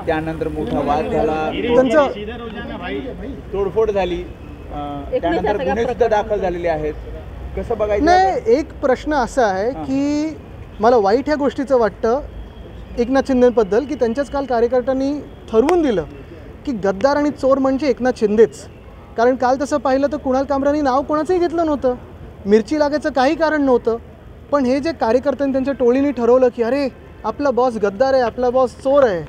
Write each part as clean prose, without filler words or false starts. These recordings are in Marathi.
त्यानंतर मोठा वाद झाला, तोडफोड झाली, त्यानंतर गुन्हे सुद्धा दाखल झालेले आहेत. कसं बघायचं? नाही, एक प्रश्न असा आहे की मला वाईट ह्या गोष्टीचं वाटतं एकनाथ शिंदेबद्दल की त्यांच्याच काल कार्यकर्त्यांनी ठरवून दिलं की गद्दार आणि चोर म्हणजे एकनाथ शिंदेच. कारण काल तसं पाहिलं तर कुणाल कामरांनी नाव कोणाचंही घेतलं नव्हतं, मिरची लागायचं काही कारण नव्हतं. पण हे जे कार्यकर्त्यांनी त्यांच्या टोळीने ठरवलं की अरे आपला बॉस गद्दार आहे, आपला बॉस चोर आहे,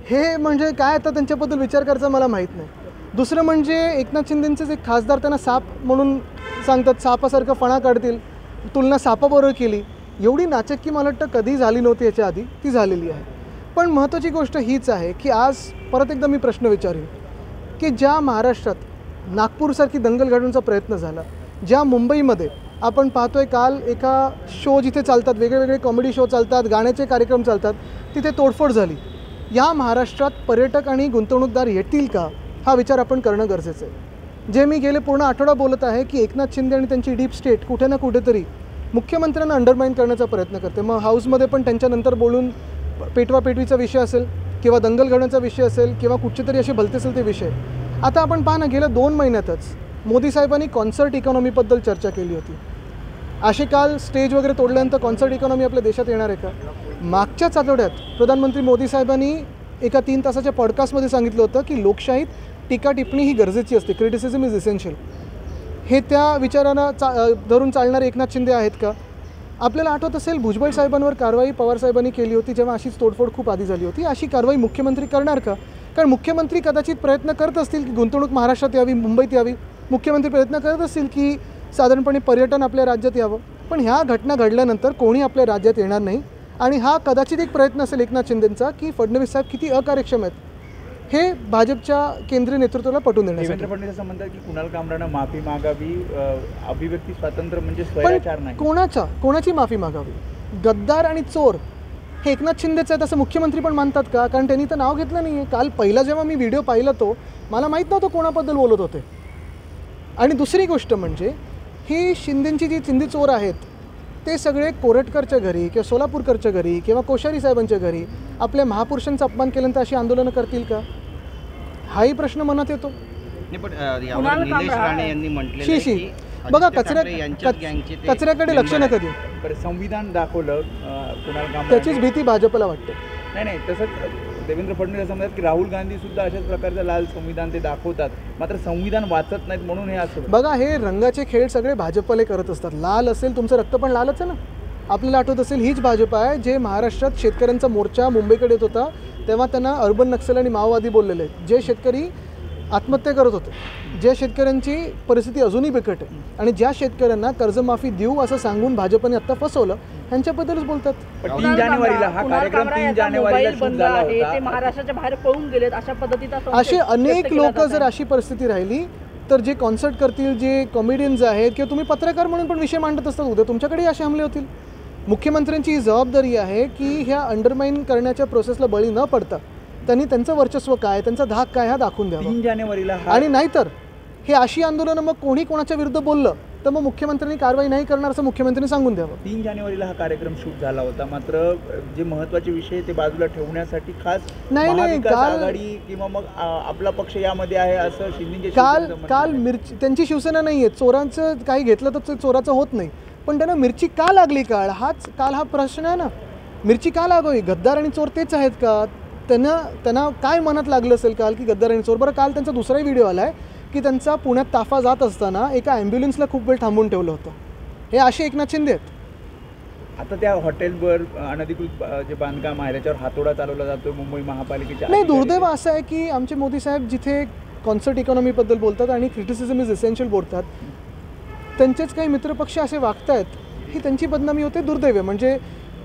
हे म्हणजे काय आता त्यांच्याबद्दल विचार करायचा मला माहीत नाही. दुसरं म्हणजे एकनाथ शिंदेंचेच एक खासदार त्यांना साप म्हणून सांगतात, सापासारखं फणा काढतील, तुलना सापाबरोबर केली. एवढी नाचक्की मला वाटतं कधी झाली नव्हती याच्या आधी, ती झालेली आहे. पण महत्त्वाची गोष्ट हीच आहे की आज परत एकदा मी प्रश्न विचारेन की ज्या महाराष्ट्रात नागपूरसारखी दंगल घडवण्याचा प्रयत्न झाला, ज्या मुंबईमध्ये आपण पाहतोय काल एका शो जिथे चालतात, वेगळे कॉमेडी शो चालतात, गाण्याचे कार्यक्रम चालतात, तिथे तोडफोड झाली. या महाराष्ट्रात पर्यटक आणि गुंतवणूकदार येतील का हा विचार आपण करणं गरजेचं आहे. जे मी गेले पूर्ण आठवडा बोलत आहे की एकनाथ शिंदे आणि त्यांची डीप स्टेट कुठे ना कुठेतरी मुख्यमंत्र्यांना अंडरमाइन करण्याचा प्रयत्न करते. मग हाऊसमध्ये पण त्यांच्यानंतर बोलून पेटवापेटवीचा विषय असेल किंवा दंगल घडवण्याचा विषय असेल किंवा कुठचे तरी असे भलते असेल ते विषय. आता आपण पहा ना, गेल्या 2 महिन्यातच मोदी साहेबांनी कॉन्सर्ट इकॉनॉमीबद्दल चर्चा केली होती. असे काल स्टेज वगैरे तोडल्यानंतर कॉन्सर्ट इकॉनॉमी आपल्या देशात येणार आहे का? मागच्याच आठवड्यात प्रधानमंत्री मोदी साहेबांनी एका 3 तासाच्या पॉडकास्टमध्ये सांगितलं होतं की लोकशाहीत टीका टिप्पणी ही गरजेची असते, क्रिटिसिझम इज इसेन्शियल. हे त्या विचारांना धरून चालणारे एकनाथ शिंदे आहेत का? आपल्याला आठवत असेल भुजबळ साहेबांवर कारवाई पवार साहेबांनी केली होती जेव्हा अशीच तोडफोड खूप आधी झाली होती. अशी कारवाई मुख्यमंत्री करणार का? कारण मुख्यमंत्री कदाचित प्रयत्न करत असतील की गुंतवणूक महाराष्ट्रात यावी, मुंबईत यावी. मुख्यमंत्री प्रयत्न करत असतील की साधारणपणे पर्यटन आपल्या राज्यात यावं. पण ह्या घटना घडल्यानंतर कोणी आपल्या राज्यात येणार नाही. आणि हा कदाचित एक प्रयत्न असेल एकनाथ शिंदेंचा की फडणवीस साहेब किती अकार्यक्षम आहेत हे भाजपच्या केंद्रीय नेतृत्वाला पटवून देण्यासाठी. देवेंद्र फडणवीस असं म्हणतात की कुणाल कामरानं माफी मागावी, अभिव्यक्ती स्वातंत्र्य म्हणजे स्वैराचार नाही. कोणाची माफी मागावी? गद्दार आणि चोर हे एकनाथ शिंदेच आहेत असं मुख्यमंत्री पण मानतात का? कारण त्यांनी तर नाव घेतलं नाही आहे. काल पहिला जेव्हा मी व्हिडिओ पाहिला तो मला माहीत नव्हतं कोणाबद्दल बोलत होते. आणि दुसरी गोष्ट म्हणजे ही शिंदेंची जी चिंदी चोर आहेत ते सगळे कोरटकरच्या घरी किंवा सोलापूरकरच्या घरी किंवा कोश्यारी साहेबांच्या घरी आपल्या महापुरुषांचा अपमान केल्यानंतर अशी आंदोलनं करतील का? हाही प्रश्न मनात येतो. बघा कचऱ्याकडे लक्ष नका देऊ. संविधान दाखवलं कुणाल कामरा, त्याचीच भीती भाजपला वाटते. नाही तसंच देवेंद्र फडणवीस असं म्हणतात की राहुल गांधी सुद्धा अशाच प्रकारचं लाल संविधान ते दाखवतात, मात्र संविधान वाचत नाहीत म्हणून हे असं. बघा हे रंगाचे खेळ सगळे भाजपले करत असतात. लाल असेल तुमचं रक्त पण लालच आहे ना. आपल्याला आठवत असेल हीच भाजप आहे जे महाराष्ट्रात शेतकऱ्यांचा मोर्चा मुंबईकडे येत होता तेव्हा त्यांना अर्बन नक्षल आणि माओवादी बोललेले, जे शेतकरी आत्महत्या करत होते, ज्या शेतकऱ्यांची परिस्थिती अजूनही बिकट आहे आणि ज्या शेतकऱ्यांना कर्जमाफी देऊ असं सांगून भाजपने आत्ता फसवलं ह्यांच्याबद्दलच बोलतात. 3 जानेवारीला हा कार्यक्रम 3 जानेवारीला सुरू झाला होता. ते महाराष्ट्राच्या बाहेर पळून गेलेत अशा पद्धतीचा असे अनेक लोक जर अशी परिस्थिती राहिली तर जे कॉन्सर्ट करतील, जे कॉमेडियन्स आहेत किंवा तुम्ही पत्रकार म्हणून पण विषय मांडत असतात, उद्या तुमच्याकडेही असे हमले होतील. मुख्यमंत्र्यांची ही जबाबदारी आहे की ह्या अंडरमाइन करण्याच्या प्रोसेसला बळी न पडता त्यांनी त्यांचं वर्चस्व काय, त्यांचा धाक काय हा दाखवून द्यावा 3 जानेवारीला. आणि नाहीतर हे अशी आंदोलनं मग कोणी कोणाच्या विरुद्ध बोललं तर मग मुख्यमंत्र्यांनी कारवाई नाही करणार असं मुख्यमंत्र्यांनी सांगून द्यावं. 3 जानेवारीला हा कार्यक्रम शूट झाला होता, मात्र जे महत्त्वाचे विषय ते बाजूला ठेवण्यासाठी खास नाही काल आघाडी किंवा मग आपला पक्ष यामध्ये आहे असं शिंदेचे काल मिरची त्यांची शिवसेना नाही आहे. चोरांचं काही घेतलं तर चोराचं होत नाही, पण त्यांना मिरची का लागली काल हा प्रश्न आहे ना. मिरची का लागावी? गद्दार आणि चोर तेच आहेत का? त्यांना काय मनात लागलं असेल काल की गद्दार आणि चोर? बरं काल त्यांचा दुसराही व्हिडिओ आला आहे की त्यांचा पुण्यात ताफा जात असताना एका ॲम्ब्युलन्सला खूप वेळ थांबवून ठेवलं होतं. हे असे एकनाथ शिंदे आहेत. आता त्या हॉटेलवर अनधिकृत जे बांधकाम आहे त्याच्यावर हातोडा चालवला जातो मुंबई महापालिकेच्या. नाही, दुर्दैव असं आहे की आमचे मोदी साहेब जिथे कॉन्सर्ट इकॉनॉमीबद्दल बोलतात आणि क्रिटिसिझम इज एसेन्शियल बोलतात, त्यांचेच काही मित्रपक्ष असे वागत आहेत ही त्यांची बदनामी होते. दुर्दैव म्हणजे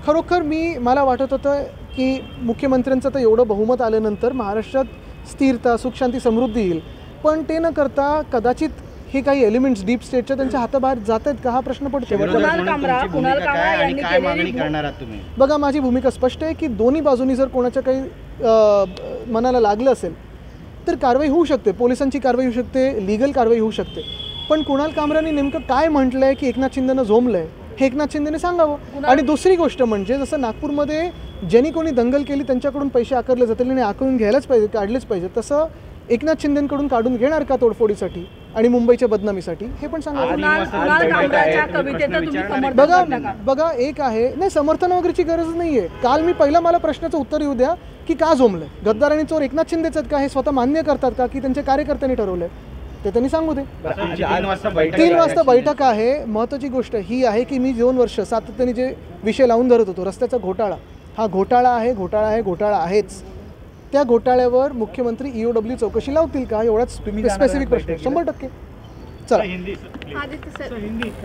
खरोखर मला वाटत होतं की मुख्यमंत्र्यांचं तर एवढं बहुमत आल्यानंतर महाराष्ट्रात स्थिरता, सुखशांती, समृद्धी येईल, पण ते न करता कदाचित हे काही एलिमेंट्स डीप स्टेटच्या त्यांच्या हाताबाहेर जात आहेत का हा प्रश्न पडतो. बघा माझी भूमिका स्पष्ट आहे की दोन्ही बाजूनी जर कोणाच्या काही मनाला लागलं असेल तर कारवाई होऊ शकते, पोलिसांची कारवाई होऊ शकते, लीगल कारवाई होऊ शकते. पण कुणाल कामरांनी नेमकं काय म्हटलं आहे की एकनाथ शिंदेनं झोंबलं आहे हे एकनाथ शिंदेने सांगावं. आणि दुसरी गोष्ट म्हणजे जसं नागपूरमध्ये ज्यांनी कोणी दंगल केली त्यांच्याकडून पैसे आकारले जातील आणि आकारून घ्यायलाच पाहिजे, काढलेच पाहिजे, तसं एकनाथ शिंदेकडून काढून घेणार का तोडफोडीसाठी आणि मुंबईच्या बदनामीसाठी, हे पण सांगा. कुणाल कामराच्या कवितेचं तुम्ही समर्थन करता का? बघा एक आहे, नाही समर्थन वगैरेची गरज नाही आहे. काल मी मला प्रश्नाचं उत्तर येऊ द्या की का जमलं, गद्दार आणि चोर एकनाथ शिंदेच आहेत का, हे स्वतः मान्य करतात का की त्यांच्या कार्यकर्त्यांनी ठरवलंय, ते त्यांनी सांगू दे. 3 वाजता बैठक आहे. महत्त्वाची गोष्ट ही आहे की मी 2 वर्ष सातत्याने जे विषय लावून धरत होतो, रस्त्याचा घोटाळा, हा घोटाळा आहे, घोटाळा आहे, घोटाळा आहेच. त्या घोटाळ्यावर मुख्यमंत्री EOW चौकशी लावतील का, एवढाच स्पेसिफिक प्रश्न. 100%. चला.